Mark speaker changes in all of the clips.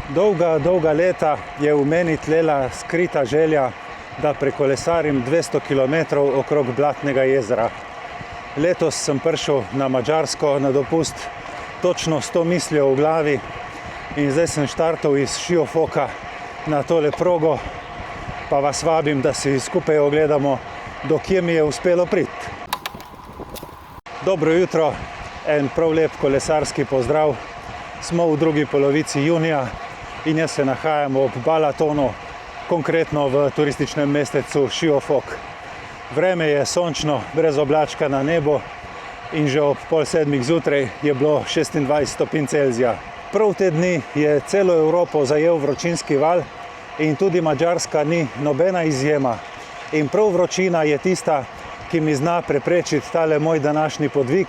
Speaker 1: Dolga leta je v meni tlela skrita želja, da prekolesarim 200 km okrog Blatnega jezera. Letos sem prišel na Madžarsko na dopust točno s to mislijo v glavi in zdaj sem štartal iz Šiofoka na tole progo, pa vas vabim, da si skupaj ogledamo, do kje mi je uspelo priti. Dobro jutro, en prav lep kolesarski pozdrav. Smo v drugi polovici junija in jaz se nahajam ob Balatonu, konkretno v turističnem mestecu Šiofok. Vreme je sončno, brez oblačka na nebu in že ob 6:30 zjutraj je bilo 26 stopinj Celzija. Prav te dni je celo Evropo zajel vročinski val in tudi Madžarska ni nobena izjema. In prav vročina je tista, ki mi zna preprečiti tale moj današnji podvig.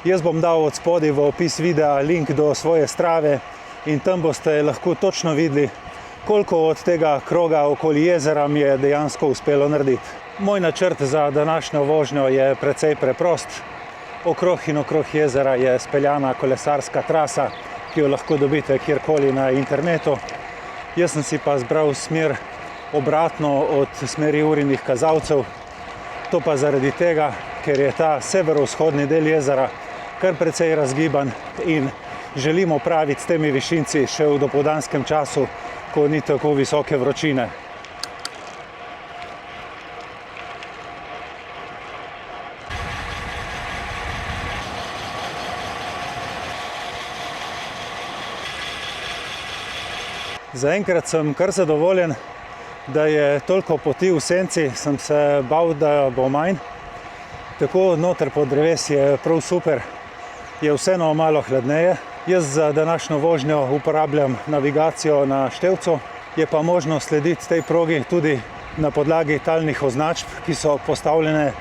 Speaker 1: Jaz bom dal od spodaj v opis videa link do svoje Strave in tam boste lahko točno videli, koliko od tega kroga okoli jezera mi je dejansko uspelo narediti. Moj načrt za današnjo vožnjo je precej preprost. Okrog in okrog jezera je speljana kolesarska trasa, ki jo lahko dobite kjerkoli na internetu. Jaz sem si pa zbral smer obratno od smeri urinih kazalcev. To pa zaradi tega, ker je ta severovzhodni del jezera kar precej razgiban in želimo opraviti s temi višinci še v dopoldanskem času, ko ni tako visoke vročine. Zaenkrat sem kar zadovoljen, da je toliko poti v senci, sem se bal, da bo manj. Tako noter pod dreves je prav super, je vseeno malo hladneje. Jaz za današnjo vožnjo uporabljam navigacijo na števcu, je pa možno slediti tej progi tudi na podlagi talnih označb, ki so postavljene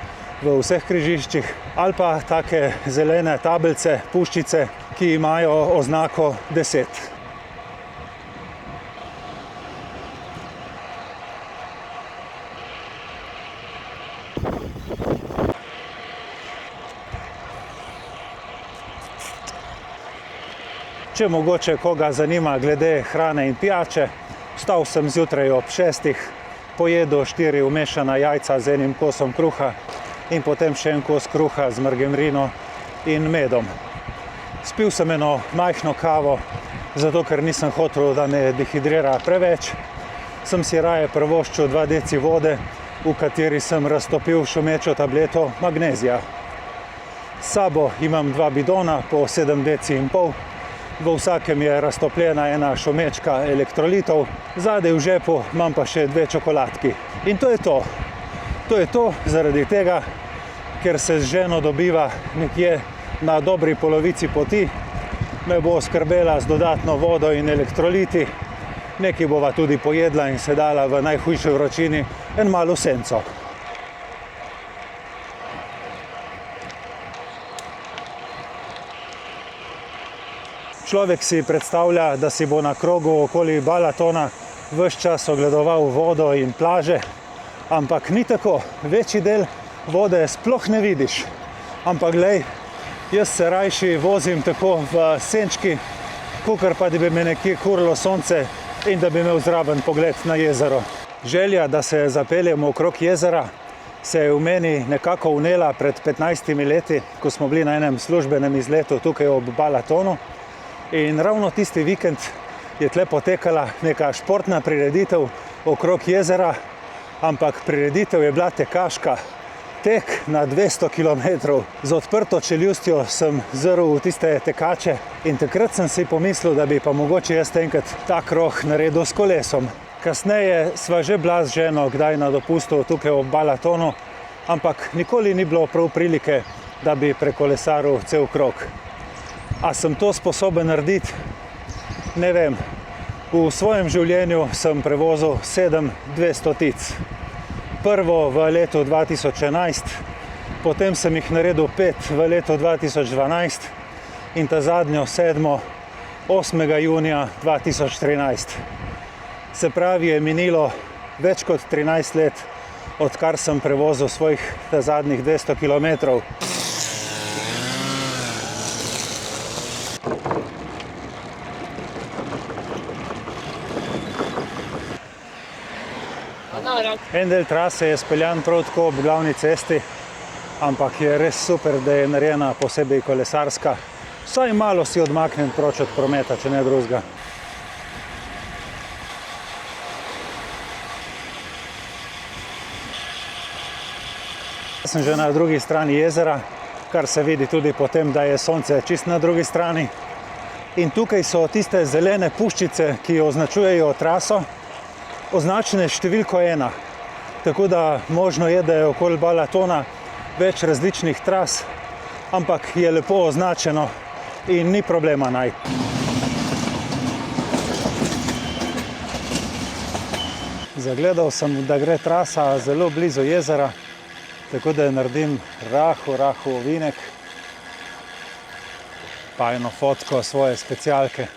Speaker 1: v vseh križiščih, ali pa take zelene tablice, puščice, ki imajo oznako 10. Če mogoče koga zanima glede hrane in pijače, vstal sem zjutraj ob 6, pojedel 4 vmešana jajca z enim kosom kruha in potem še en kos kruha z margevrino in medom. Spil sem eno majhno kavo, zato ker nisem hotel, da me dehidrira preveč. Sem si raje privoščil 2 deci vode, v kateri sem raztopil šumečo tableto magnezija. S sabo imam 2 bidona po 7,5 deci. V vsakem je raztopljena ena šumečka elektrolitov, zadaj v žepu imam pa še 2 čokoladki. In to je to. To je to zaradi tega, ker se z ženo dobiva nekje na dobri polovici poti, me bo skrbela z dodatno vodo in elektroliti, nekaj bova tudi pojedla in se dala v najhujši vročini en malo senco. Človek si predstavlja, da si bo na krogu okoli Balatona ves čas ogledoval vodo in plaže, ampak ni tako. Večji del vode sploh ne vidiš. Ampak glej, jaz se rajši vozim tako v senčki, kakor pa da bi me nekje kurilo sonce in da bi imel zraven pogled na jezero. Želja, da se zapeljemo okrog jezera, se je v meni nekako vnela pred 15 leti, ko smo bili na enem službenem izletu tukaj ob Balatonu. In ravno tisti vikend je tle potekala neka športna prireditev okrog jezera, ampak prireditev je bila tekaška. Tek na 200 km. Z odprto čeljustjo sem zrl v tiste tekače in takrat sem si pomislil, da bi pa mogoče jaz enkrat tak krog naredil s kolesom. Kasneje sva že bila z ženo kdaj na dopustu tukaj ob Balatonu, ampak nikoli ni bilo prav prilike, da bi prekolesaril cel krog. A sem to sposoben narediti? Ne vem. V svojem življenju sem prevozil 7 200-tic. Prvo v letu 2011, potem sem jih naredil 5 v letu 2012 in ta zadnjo 7. 8. junija 2013. Se pravi, je minilo več kot 13 let, odkar sem prevozil svojih zadnjih 200 km. En del trase je speljan prav tako ob glavni cesti, ampak je res super, da je narejena posebej kolesarska. Vsaj malo si odmaknem proč od prometa, če ne drugega. Sem že na drugi strani jezera, kar se vidi tudi po tem, da je sonce čisto na drugi strani. In tukaj so tiste zelene puščice, ki označujejo traso, označene številko 1. Tako da možno je, da je okoli Balatona več različnih tras, ampak je lepo označeno in ni problema najti. Zagledal sem, da gre trasa zelo blizu jezera, tako da naredim rahel ovinek, pa eno fotko svoje specialke.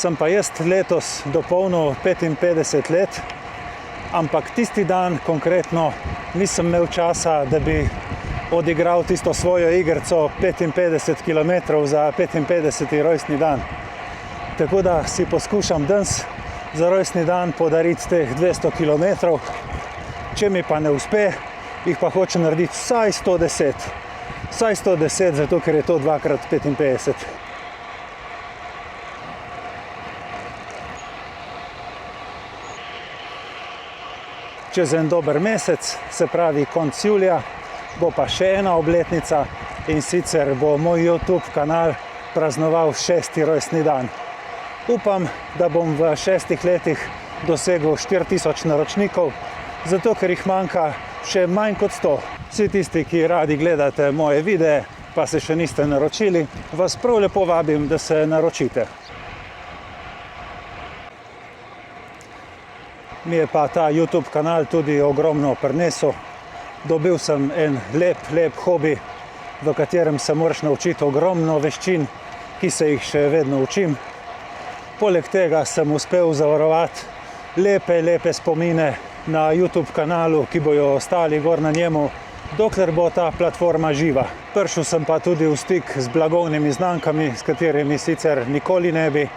Speaker 1: Sem pa jaz letos dopolnil 55 let, ampak tisti dan konkretno nisem imel časa, da bi odigral tisto svojo igrico 55 km za 55. rojstni dan. Tako da si poskušam danes za rojstni dan podariti teh 200 km. Če mi pa ne uspe, jih pa hočem narediti vsaj 110. Vsaj 110, zato ker je to 2x55. Čez en dober mesec, se pravi konec julija, bo pa še ena obletnica in sicer bo moj YouTube kanal praznoval 6. rojstni dan. Upam, da bom v 6 letih dosegel 4000 naročnikov, zato ker jih manjka še manj kot 100. Vsi tisti, ki radi gledate moje videe, pa se še niste naročili, vas prav lepo vabim, da se naročite. Mi je pa ta YouTube kanal tudi ogromno prinesel. Dobil sem en lep hobi, v katerem se moraš naučiti ogromno veščin, ki se jih še vedno učim. Poleg tega sem uspel zavarovati lepe spomine na YouTube kanalu, ki bojo ostali gor na njemu, dokler bo ta platforma živa. Prišel sem pa tudi v stik z blagovnimi znamkami, s katerimi sicer nikoli ne bi,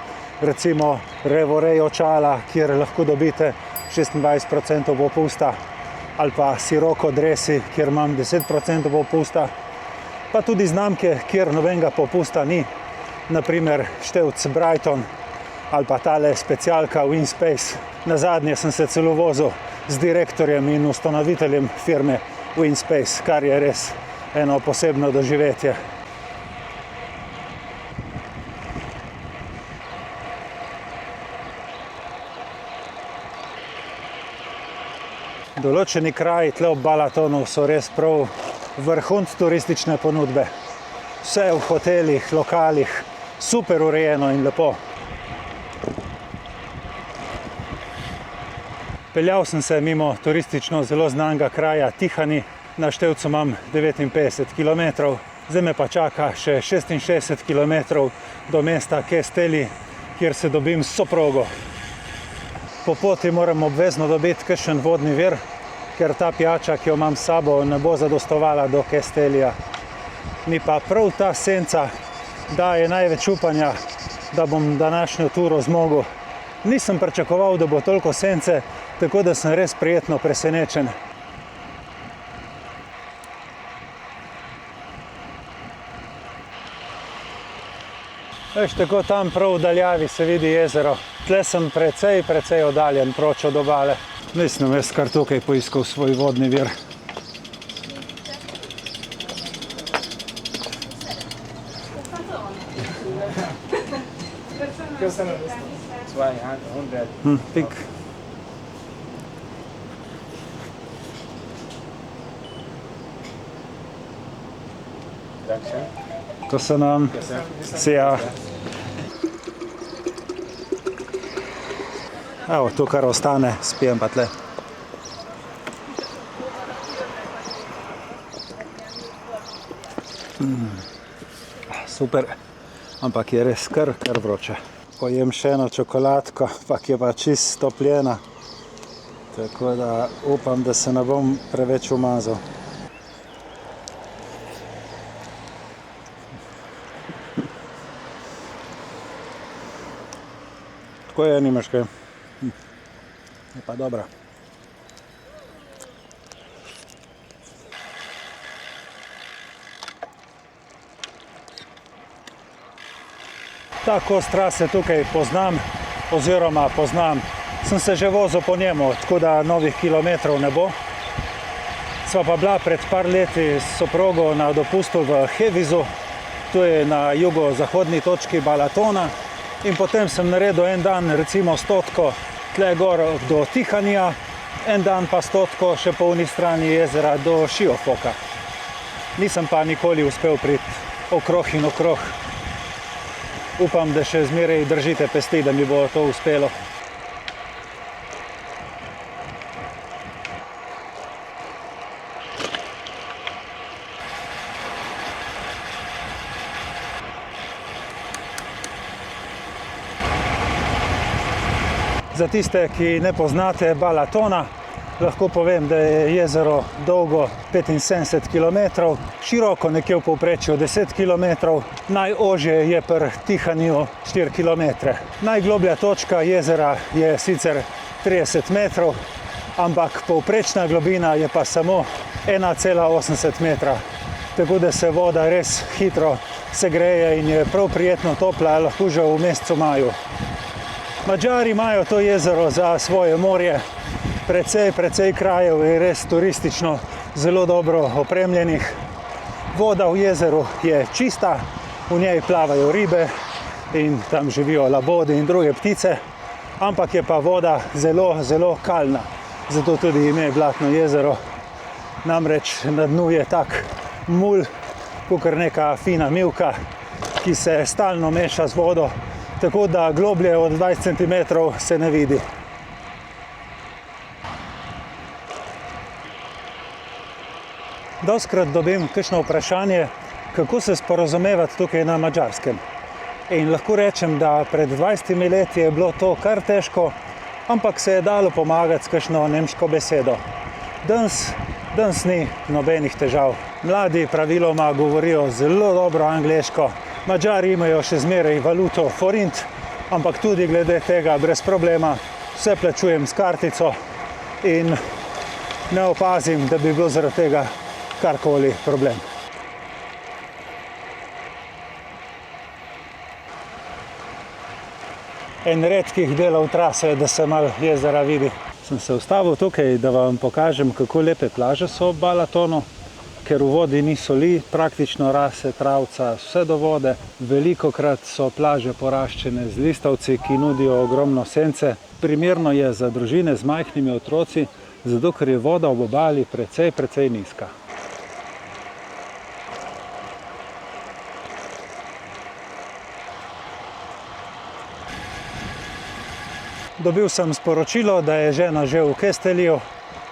Speaker 1: recimo Revorej očala, kjer lahko dobite 26% popusta, ali pa Sirocco dresi, kjer imam 10% popusta, pa tudi znamke, kjer nobenega popusta ni, naprimer števc Brighton ali pa tale specialka Winspace. Nazadnje sem se celo vozil z direktorjem in ustanoviteljem firme Winspace, kar je res eno posebno doživetje. Določeni kraji tle ob Balatonu so res prav vrhunec turistične ponudbe. Vse v hotelih, lokalih, super urejeno in lepo. Peljal sem se mimo turistično zelo znanega kraja Tihani, na števcu imam 59 km, zdaj me pa čaka še 66 km do mesta Castelli, kjer se dobim s soprogo. Po poti moram obvezno dobiti kakšen vodni vir, ker ta pijača, ki jo imam s sabo, ne bo zadostovala do Castellija. Mi pa prav ta senca daje največ upanja, da bom današnjo turo zmogel. Nisem pričakoval, da bo toliko sence, tako da sem res prijetno presenečen. Veš, tako tam prav v daljavi se vidi jezero. Tle sem precej oddaljen proč od obale. Mislim, jaz kar tukaj poiskal svoj vodni vir. Pik. Köszönöm. Szia! Evo, to kar ostane, spijem pa tle. Super. ampak je res kar vroče. Pojem še eno čokoladko, ampak je pa čist stopljena, tako da upam, da se ne bom preveč umazal. Tako je, nimaš kaj. Je pa dobra. Ta kos trase tukaj poznam, sem se že vozil po njemu, tako da novih kilometrov ne bo. Sva pa bila pred par leti s soprogo na dopustu v Hevizu, to je na jugozahodni točki Balatona, in potem sem naredil en dan recimo 100 tle gor do Tihanija, en dan pa 100 še po uni strani jezera do Šiofoka. Nisem pa nikoli uspel priti okrog in okrog. Upam, da še zmeraj držite pesti, da mi bo to uspelo. Za tiste, ki ne poznate Balatona, lahko povem, da je jezero dolgo 75 km, široko nekje v povprečju 10 km, najožje je pri Tihaniju 4 km. Najgloblja točka jezera je sicer 30 metrov, ampak povprečna globina je pa samo 1,80 metra. Tako da se voda res hitro segreje in je prav prijetno topla, lahko že v mesecu maju. Madžari imajo to jezero za svoje morje, precej krajev je res turistično zelo dobro opremljenih. Voda v jezeru je čista, v njej plavajo ribe in tam živijo labodi in druge ptice, ampak je pa voda zelo kalna, zato tudi ime Blatno jezero. Namreč na dnu je tak mulj, kakor neka fina mivka, ki se stalno meša z vodo, tako da globlje od 20 cm se ne vidi. Dostikrat dobim kakšno vprašanje, kako se sporazumevati tukaj na Madžarskem. In lahko rečem, da pred 20 leti je bilo to kar težko, ampak se je dalo pomagati s kakšno nemško besedo. Danes ni nobenih težav. Mladi praviloma govorijo zelo dobro angleško. Madžari imajo še zmeraj valuto forint, ampak tudi glede tega brez problema. Vse plačujem s kartico in ne opazim, da bi bilo zaradi tega karkoli problem. En redkih delov trase, da se malo jezera vidi. Sem se ustavil tukaj, da vam pokažem, kako lepe plaže so v Balatonu. Ker v vodi ni soli, praktično rase travca vse do vode. Velikokrat so plaže poraščene z listavci, ki nudijo ogromno sence. Primerno je za družine z majhnimi otroci, zato ker je voda ob obali precej nizka. Dobil sem sporočilo, da je žena že v Kesteliju.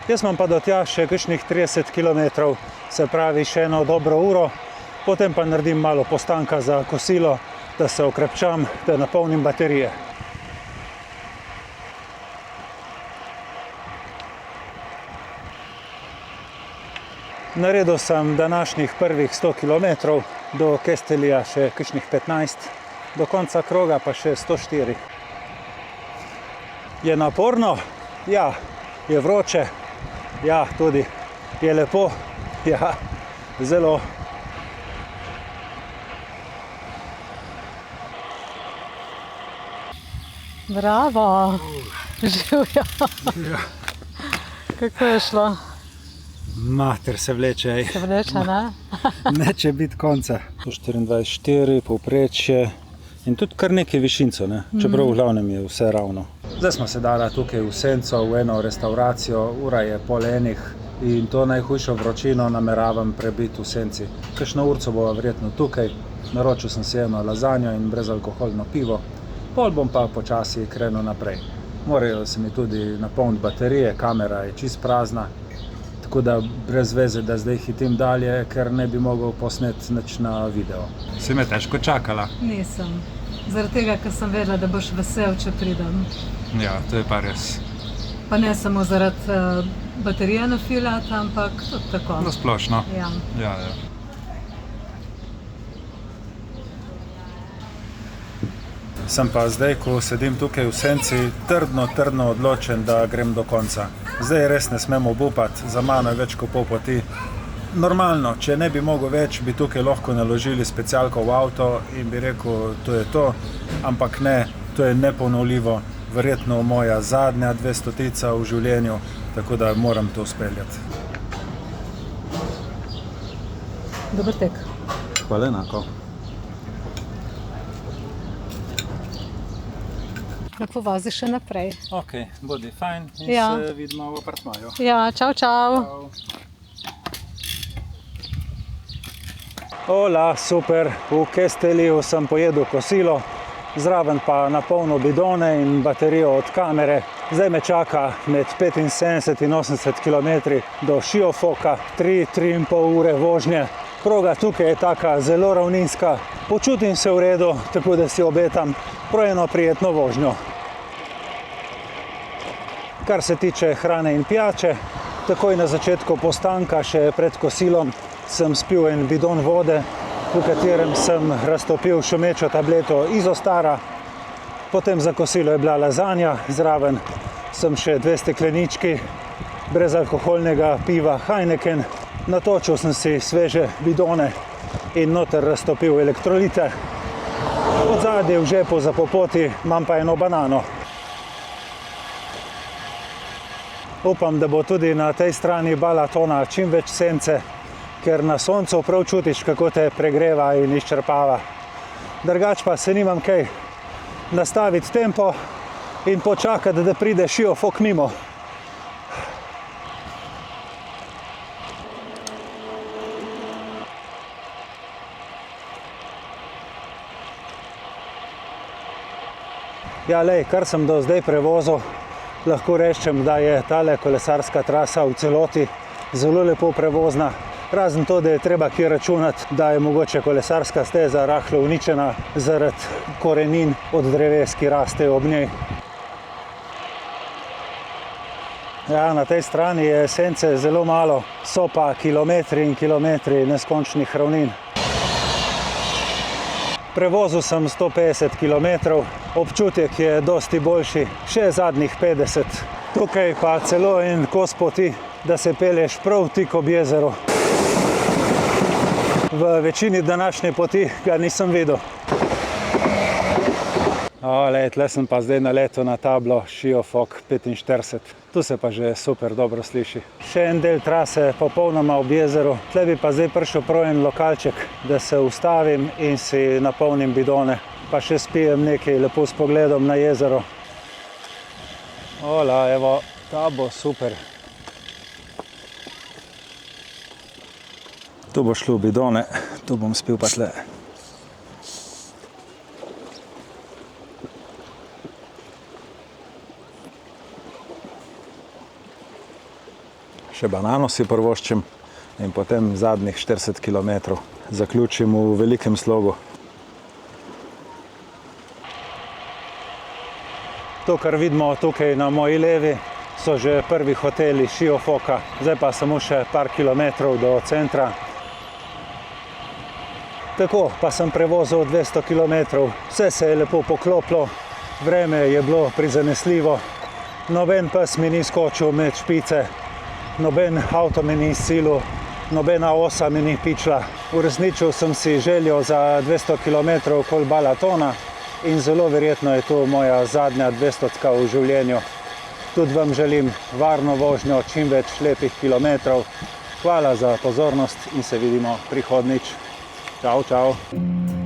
Speaker 1: Jaz imam pa do tja še kakšnih 30 km, se pravi še eno dobro uro, potem pa naredim malo postanka za kosilo, da se okrepčam, da napolnim baterije. Naredil sem današnjih prvih 100 km, do Kestelija še kakšnih 15, do konca kroga pa še 104. Je naporno? Ja. Je vroče? Ja, tudi. Je lepo? Ja, zelo.
Speaker 2: Bravo! Živjo! Kako je šlo?
Speaker 1: Mater se vleče.
Speaker 2: Se vleče, ne?
Speaker 1: Neče biti konca. 24,4 povprečje in tudi kar nekaj višinco, ne? Čeprav v glavnem je vse ravno. Zdaj smo se dala tukaj v senco, v eno restauracijo, ura je 12:30 in to najhujšo vročino nameravam prebiti v senci. Kakšno urco bova verjetno tukaj, naročil sem si eno lazanjo in brezalkoholno pivo, pol bom pa počasi krenil naprej. Morajo se mi tudi napolniti baterije, kamera je čist prazna, tako da brez veze, da zdaj hitim dalje, ker ne bi mogel posneti nič na video. Si me težko čakala?
Speaker 2: Nisem. Zaradi tega, ker sem vedela, da boš vesel, če pridem.
Speaker 1: Ja, to je pa res.
Speaker 2: Pa ne samo zaradi baterije nafilati, ampak tudi tako.
Speaker 1: Na splošno.
Speaker 2: Ja.
Speaker 1: Ja. Sem pa zdaj, ko sedim tukaj v senci, trdno odločen, da grem do konca. Zdaj res ne smem obupati, za mano je več kot pol poti. Normalno, če ne bi mogel več, bi tukaj lahko naložili specialko v avto in bi rekel, to je to, ampak ne, to je neponovljivo, verjetno moja zadnja 200-tica v življenju, tako da moram to speljati.
Speaker 2: Dober tek.
Speaker 1: Hvala enako.
Speaker 2: Lahko vozi še naprej.
Speaker 1: Ok, bodi fajn in
Speaker 2: Ja.
Speaker 1: se vidimo v apartmaju.
Speaker 2: Ja, čau, čau.
Speaker 1: Hola, super, v Kesteliju sem pojedel kosilo, zraven pa napolnil bidone in baterijo od kamere. Zdaj me čaka med 75 in 80 km do Šiofoka, 3,5 ure vožnje. Proga tukaj je taka zelo ravninska, počutim se v redu, tako da si obetam prav eno prijetno vožnjo. Kar se tiče hrane in pijače, takoj na začetku postanka, še pred kosilom, sem spil en bidon vode, v katerem sem raztopil šumečo tableto Izostara. Potem za kosilo je bila lazanja, zraven sem še 2 steklenički brezalkoholnega piva Heineken. Natočil sem si sveže bidone in noter raztopil elektrolite. Od zadaj v žepu za po poti imam pa eno banano. Upam, da bo tudi na tej strani Balatona čim več sence, ker na soncu prav čutiš, kako te pregreva in izčrpava. Drugač pa se nimam kaj, nastaviti tempo in počakati, da pride Šiofok mimo. Ja, lej, kar sem do zdaj prevozil, lahko rečem, da je tale kolesarska trasa v celoti zelo lepo prevozna. Razen to, da je treba kje računati, da je mogoče kolesarska steza rahlo uničena zaradi korenin od dreves, ki rastejo ob njej. Ja, na tej strani je sence zelo malo, so pa kilometri in kilometri neskončnih ravnin. Prevozil sem 150 km, občutek je dosti boljši, še zadnjih 50. Tukaj pa celo en kos poti, da se pelješ prav tik ob jezeru. V večini današnje poti ga nisem videl. Tle sem pa zdaj naletel na tablo Šiofok 45. Tu se pa že super dobro sliši. Še en del trase popolnoma ob jezeru. Tle bi pa zdaj prišel prav en lokalček, da se ustavim in si napolnim bidone. Pa še spijem nekaj lepo s pogledom na jezero. Hola, evo, ta bo super. Tu bo šlo v bidone, tu bom spil pa tle. Še banano si prvoščim in potem zadnjih 40 km zaključim v velikem slogu. To, kar vidimo tukaj na moji levi, so že prvi hoteli Šiofoka, zdaj pa samo še par kilometrov do centra. Tako, pa sem prevozil 200 km, vse se je lepo poklopilo, vreme je bilo prizanesljivo, noben pes mi ni skočil med špice, noben avto mi ni izsilil, nobena osa mi ni pičila. Uresničil sem si željo za 200 km okoli Balatona in zelo verjetno je to moja zadnja 200-tka v življenju. Tudi vam želim varno vožnjo, čim več lepih kilometrov. Hvala za pozornost in se vidimo prihodnjič. Čau, čau.